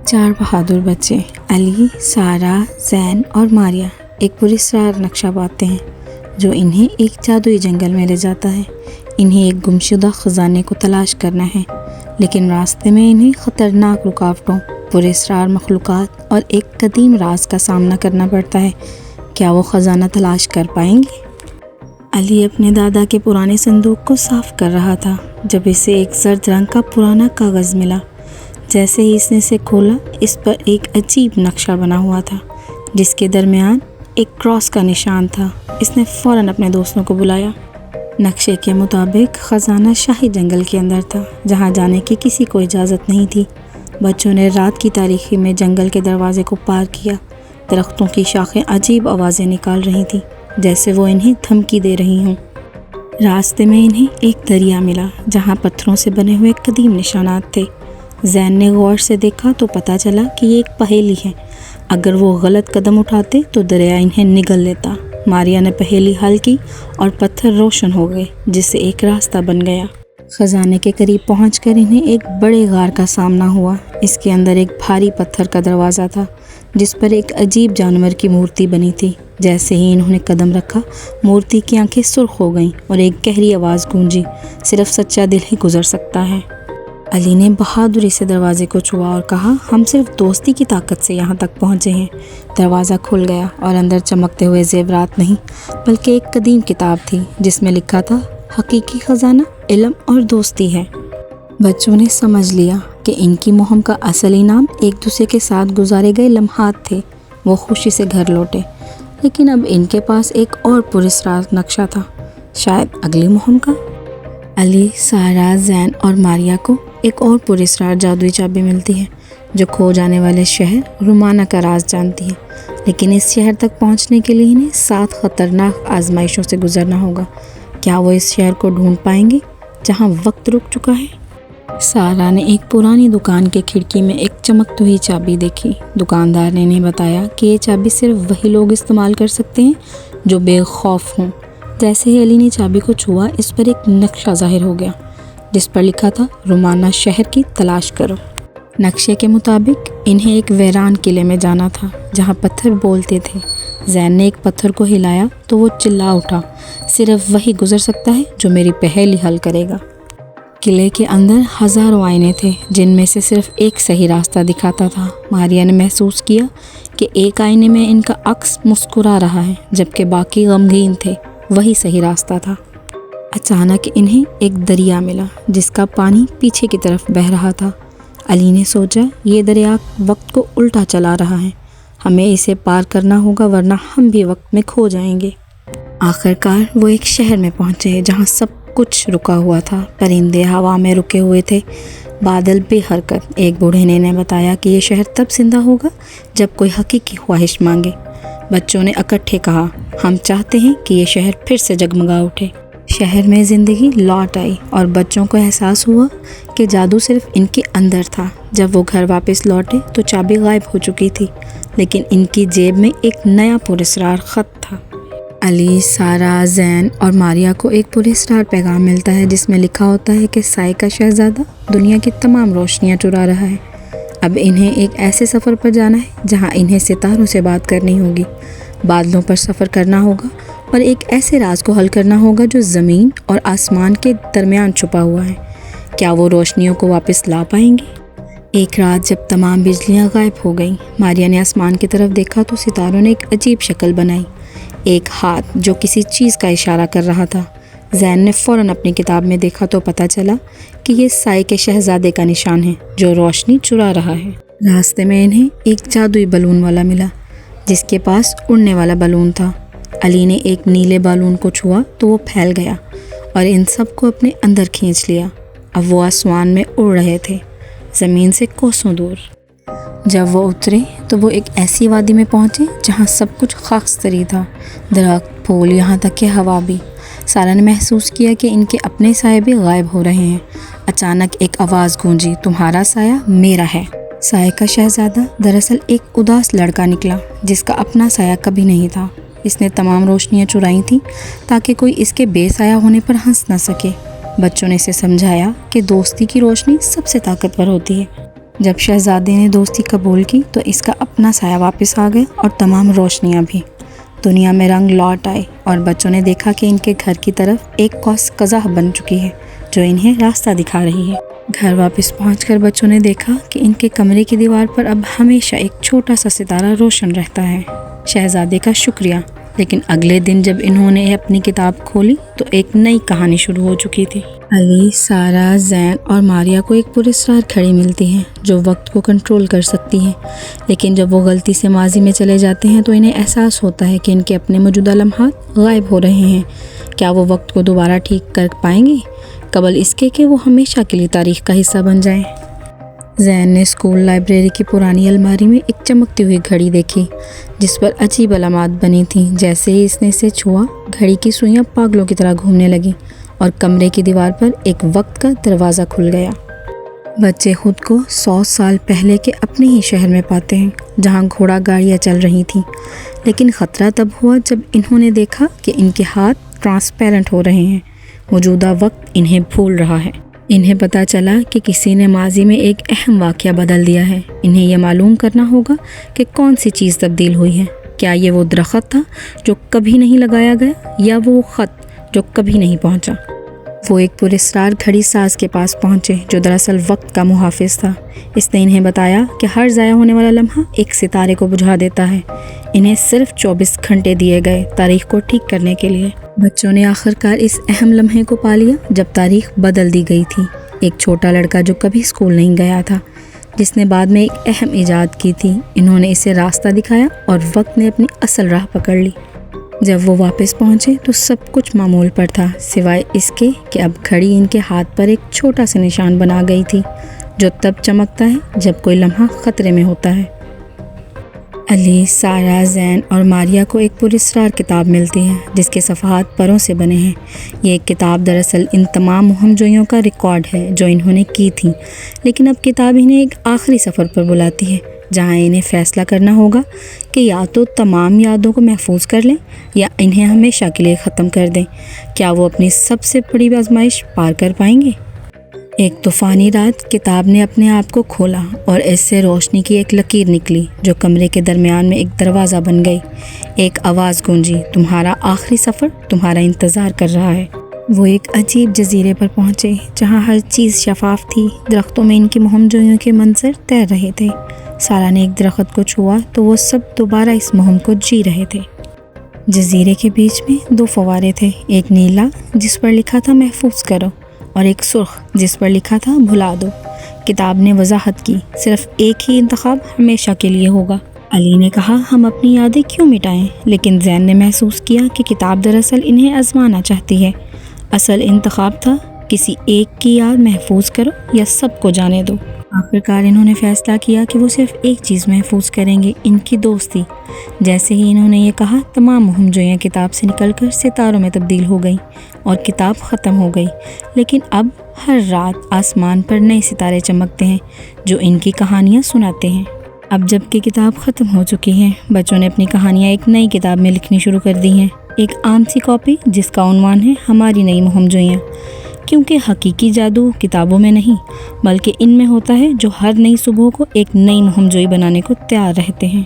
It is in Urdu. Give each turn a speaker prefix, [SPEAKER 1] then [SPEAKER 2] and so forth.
[SPEAKER 1] 4 بہادر بچے علی، سارہ، زین اور ماریہ ایک پراسرار نقشہ باندھتے ہیں جو انہیں ایک جادوئی جنگل میں لے جاتا ہے۔ انہیں ایک گمشدہ خزانے کو تلاش کرنا ہے، لیکن راستے میں انہیں خطرناک رکاوٹوں، پراسرار مخلوقات اور ایک قدیم راز کا سامنا کرنا پڑتا ہے۔ کیا وہ خزانہ تلاش کر پائیں گے؟ علی اپنے دادا کے پرانے صندوق کو صاف کر رہا تھا جب اسے ایک زرد رنگ کا پرانا کاغذ ملا۔ جیسے ہی اس نے اسے کھولا، اس پر ایک عجیب نقشہ بنا ہوا تھا جس کے درمیان ایک کراس کا نشان تھا۔ اس نے فوراً اپنے دوستوں کو بلایا۔ نقشے کے مطابق خزانہ شاہی جنگل کے اندر تھا جہاں جانے کی کسی کو اجازت نہیں تھی۔ بچوں نے رات کی تاریکی میں جنگل کے دروازے کو پار کیا۔ درختوں کی شاخیں عجیب آوازیں نکال رہی تھیں جیسے وہ انہیں دھمکی دے رہی ہوں۔ راستے میں انہیں ایک دریا ملا جہاں پتھروں سے بنے ہوئے قدیم نشانات تھے۔ زین نے غور سے دیکھا تو پتہ چلا کہ یہ ایک پہیلی ہے۔ اگر وہ غلط قدم اٹھاتے تو دریا انہیں نگل لیتا۔ ماریہ نے پہیلی حل کی اور پتھر روشن ہو گئے جس سے ایک راستہ بن گیا۔ خزانے کے قریب پہنچ کر انہیں ایک بڑے غار کا سامنا ہوا۔ اس کے اندر ایک بھاری پتھر کا دروازہ تھا جس پر ایک عجیب جانور کی مورتی بنی تھی۔ جیسے ہی انہوں نے قدم رکھا، مورتی کی آنکھیں سرخ ہو گئیں اور ایک گہری آواز گونجی، صرف سچا دل ہی گزر سکتا ہے۔ علی نے بہادری سے دروازے کو چھوا اور کہا، ہم صرف دوستی کی طاقت سے یہاں تک پہنچے ہیں۔ دروازہ کھل گیا اور اندر چمکتے ہوئے زیورات نہیں بلکہ ایک قدیم کتاب تھی جس میں لکھا تھا، حقیقی خزانہ علم اور دوستی ہے۔ بچوں نے سمجھ لیا کہ ان کی مہم کا اصل انعام ایک دوسرے کے ساتھ گزارے گئے لمحات تھے۔ وہ خوشی سے گھر لوٹے، لیکن اب ان کے پاس ایک اور پراسرار نقشہ تھا، شاید اگلی مہم کا۔ علی، سارہ، زین اور ماریہ کو ایک اور پراسرار جادوئی چابی ملتی ہے جو کھو جانے والے شہر رومانہ کا راز جانتی ہے، لیکن اس شہر تک پہنچنے کے لیے انہیں 7 خطرناک آزمائشوں سے گزرنا ہوگا۔ کیا وہ اس شہر کو ڈھونڈ پائیں گے جہاں وقت رک چکا ہے؟ سارہ نے ایک پرانی دکان کے کھڑکی میں ایک چمکتی ہوئی چابی دیکھی۔ دکاندار نے انہیں بتایا کہ یہ چابی صرف وہی لوگ استعمال کر سکتے ہیں جو بے خوف ہوں۔ جیسے ہی علی نے چابی کو چھوا، اس پر ایک نقشہ ظاہر ہو گیا جس پر لکھا تھا، رومانہ شہر کی تلاش کرو۔ نقشے کے مطابق انہیں ایک ویران قلعے میں جانا تھا جہاں پتھر بولتے تھے۔ زین نے ایک پتھر کو ہلایا تو وہ چلا اٹھا، صرف وہی گزر سکتا ہے جو میری پہیلی حل کرے گا۔ قلعے کے اندر ہزاروں آئینے تھے جن میں سے صرف ایک صحیح راستہ دکھاتا تھا۔ ماریہ نے محسوس کیا کہ ایک آئینے میں ان کا عکس مسکرا رہا ہے جبکہ باقی غمگین تھے۔ وہی صحیح راستہ تھا۔ اچانک انہیں ایک دریا ملا جس کا پانی پیچھے کی طرف بہہ رہا تھا۔ علی نے سوچا، یہ دریا وقت کو الٹا چلا رہا ہے، ہمیں اسے پار کرنا ہوگا ورنہ ہم بھی وقت میں کھو جائیں گے۔ آخرکار وہ ایک شہر میں پہنچے جہاں سب کچھ رکا ہوا تھا۔ پرندے ہوا میں رکے ہوئے تھے، بادل بے حرکت۔ ایک بوڑھے نے انہیں بتایا کہ یہ شہر تب زندہ ہوگا جب کوئی حقیقی خواہش مانگے۔ بچوں نے اکٹھے کہا، ہم چاہتے ہیں کہ یہ شہر پھر سے جگمگا اٹھے۔ شہر میں زندگی لوٹ آئی اور بچوں کو احساس ہوا کہ جادو صرف ان کے اندر تھا۔ جب وہ گھر واپس لوٹے تو چابی غائب ہو چکی تھی، لیکن ان کی جیب میں ایک نیا پراسرار خط تھا۔ علی، سارہ، زین اور ماریہ کو ایک پراسرار پیغام ملتا ہے جس میں لکھا ہوتا ہے کہ سائے کا شہزادہ دنیا کی تمام روشنیاں چرا رہا ہے۔ اب انہیں ایک ایسے سفر پر جانا ہے جہاں انہیں ستاروں سے بات کرنی ہوگی، بادلوں پر سفر کرنا ہوگا اور ایک ایسے راز کو حل کرنا ہوگا جو زمین اور آسمان کے درمیان چھپا ہوا ہے۔ کیا وہ روشنیوں کو واپس لا پائیں گے؟ ایک رات جب تمام بجلیاں غائب ہو گئیں، ماریہ نے آسمان کی طرف دیکھا تو ستاروں نے ایک عجیب شکل بنائی، ایک ہاتھ جو کسی چیز کا اشارہ کر رہا تھا۔ زین نے فوراً اپنی کتاب میں دیکھا تو پتہ چلا کہ یہ سائے کے شہزادے کا نشان ہے جو روشنی چرا رہا ہے۔ راستے میں انہیں ایک جادوئی بلون والا ملا جس کے پاس اڑنے والا بلون تھا۔ علی نے ایک نیلے بالون کو چھوا تو وہ پھیل گیا اور ان سب کو اپنے اندر کھینچ لیا۔ اب وہ آسمان میں اڑ رہے تھے، زمین سے کوسوں دور۔ جب وہ اترے تو وہ ایک ایسی وادی میں پہنچے جہاں سب کچھ خاکستری تھا، درخت، پھول، یہاں تک کہ ہوا بھی۔ سارہ نے محسوس کیا کہ ان کے اپنے سائے بھی غائب ہو رہے ہیں۔ اچانک ایک آواز گونجی، تمہارا سایہ میرا ہے۔ سائے کا شہزادہ دراصل ایک اداس لڑکا نکلا جس کا اپنا سایہ کبھی نہیں تھا۔ اس نے تمام روشنیاں چرائی تھیں تاکہ کوئی اس کے بے سایہ ہونے پر ہنس نہ سکے۔ بچوں نے اسے سمجھایا کہ دوستی کی روشنی سب سے طاقتور ہوتی ہے۔ جب شہزادے نے دوستی قبول کی تو اس کا اپنا سایہ واپس آ گیا اور تمام روشنیاں بھی۔ دنیا میں رنگ لوٹ آئے اور بچوں نے دیکھا کہ ان کے گھر کی طرف ایک قوس قزح بن چکی ہے جو انہیں راستہ دکھا رہی ہے۔ گھر واپس پہنچ کر بچوں نے دیکھا کہ ان کے کمرے کی دیوار پر اب ہمیشہ ایک چھوٹا سا ستارہ روشن رہتا ہے۔ شہزادے کا شکریہ، لیکن اگلے دن جب انہوں نے اپنی کتاب کھولی تو ایک نئی کہانی شروع ہو چکی تھی۔ علی، سارہ، زین اور ماریہ کو ایک پراسرار گھڑی ملتی ہے جو وقت کو کنٹرول کر سکتی ہے، لیکن جب وہ غلطی سے ماضی میں چلے جاتے ہیں تو انہیں احساس ہوتا ہے کہ ان کے اپنے موجودہ لمحات غائب ہو رہے ہیں۔ کیا وہ وقت کو دوبارہ ٹھیک کر پائیں گے قبل اس کے کہ وہ ہمیشہ کے لیے تاریخ کا حصہ بن جائیں؟ زین نے اسکول لائبریری کی پرانی الماری میں ایک چمکتی ہوئی گھڑی دیکھی جس پر عجیب علامات بنی تھیں۔ جیسے ہی اس نے اسے چھوا، گھڑی کی سوئیاں پاگلوں کی طرح گھومنے لگیں اور کمرے کی دیوار پر ایک وقت کا دروازہ کھل گیا۔ بچے خود کو 100 سال پہلے کے اپنے ہی شہر میں پاتے ہیں جہاں گھوڑا گاڑیاں چل رہی تھیں، لیکن خطرہ تب ہوا جب انہوں نے دیکھا کہ ان کے ہاتھ ٹرانسپیرنٹ ہو رہے ہیں۔ موجودہ وقت انہیں بھول رہا ہے۔ انہیں پتہ چلا کہ کسی نے ماضی میں ایک اہم واقعہ بدل دیا ہے۔ انہیں یہ معلوم کرنا ہوگا کہ کون سی چیز تبدیل ہوئی ہے۔ کیا یہ وہ درخت تھا جو کبھی نہیں لگایا گیا، یا وہ خط جو کبھی نہیں پہنچا؟ وہ ایک پراسرار گھڑی ساز کے پاس پہنچے جو دراصل وقت کا محافظ تھا۔ اس نے انہیں بتایا کہ ہر ضائع ہونے والا لمحہ ایک ستارے کو بجھا دیتا ہے۔ انہیں صرف 24 گھنٹے دیے گئے تاریخ کو ٹھیک کرنے کے لیے۔ بچوں نے آخرکار اس اہم لمحے کو پا لیا جب تاریخ بدل دی گئی تھی۔ ایک چھوٹا لڑکا جو کبھی اسکول نہیں گیا تھا، جس نے بعد میں ایک اہم ایجاد کی تھی، انہوں نے اسے راستہ دکھایا اور وقت نے اپنی اصل راہ پکڑ لی۔ جب وہ واپس پہنچے تو سب کچھ معمول پر تھا، سوائے اس کے کہ اب گھڑی ان کے ہاتھ پر ایک چھوٹا سا نشان بنا گئی تھی جو تب چمکتا ہے جب کوئی لمحہ خطرے میں ہوتا ہے۔ علی، سارہ، زین اور ماریہ کو ایک پراسرار کتاب ملتی ہے جس کے صفحات پروں سے بنے ہیں۔ یہ ایک کتاب دراصل ان تمام مہم جوئیوں کا ریکارڈ ہے جو انہوں نے کی تھیں، لیکن اب کتاب انہیں ایک آخری سفر پر بلاتی ہے جہاں انہیں فیصلہ کرنا ہوگا کہ یا تو تمام یادوں کو محفوظ کر لیں یا انہیں ہمیشہ کے لیے ختم کر دیں۔ کیا وہ اپنی سب سے بڑی آزمائش پار کر پائیں گے؟ ایک طوفانی رات کتاب نے اپنے آپ کو کھولا اور اس سے روشنی کی ایک لکیر نکلی جو کمرے کے درمیان میں ایک دروازہ بن گئی۔ ایک آواز گونجی، تمہارا آخری سفر تمہارا انتظار کر رہا ہے۔ وہ ایک عجیب جزیرے پر پہنچے جہاں ہر چیز شفاف تھی۔ درختوں میں ان کی مہم جوئیوں کے منظر تیر رہے تھے۔ سارہ نے ایک درخت کو چھوا تو وہ سب دوبارہ اس مہم کو جی رہے تھے۔ جزیرے کے بیچ میں 2 فوارے تھے، ایک نیلا جس پر لکھا تھا محفوظ کرو اور ایک سرخ جس پر لکھا تھا بھلا دو۔ کتاب نے وضاحت کی، صرف ایک ہی انتخاب ہمیشہ کے لیے ہوگا۔ علی نے کہا، ہم اپنی یادیں کیوں مٹائیں؟ لیکن زین نے محسوس کیا کہ کتاب دراصل انہیں آزمانا چاہتی ہے۔ اصل انتخاب تھا، کسی ایک کی یاد محفوظ کرو یا سب کو جانے دو۔ آخرکار انہوں نے فیصلہ کیا کہ وہ صرف ایک چیز محفوظ کریں گے، ان کی دوستی۔ جیسے ہی انہوں نے یہ کہا، تمام مہم جوئیاں کتاب سے نکل کر ستاروں میں تبدیل ہو گئیں اور کتاب ختم ہو گئی۔ لیکن اب ہر رات آسمان پر نئے ستارے چمکتے ہیں جو ان کی کہانیاں سناتے ہیں۔ اب جب کہ کتاب ختم ہو چکی ہے، بچوں نے اپنی کہانیاں ایک نئی کتاب میں لکھنی شروع کر دی ہیں، ایک عام سی کاپی جس کا عنوان ہے ہماری نئی مہم جوئیاں۔ کیونکہ حقیقی جادو کتابوں میں نہیں بلکہ ان میں ہوتا ہے جو ہر نئی صبح کو ایک نئی مہم جوئی بنانے کو تیار رہتے ہیں۔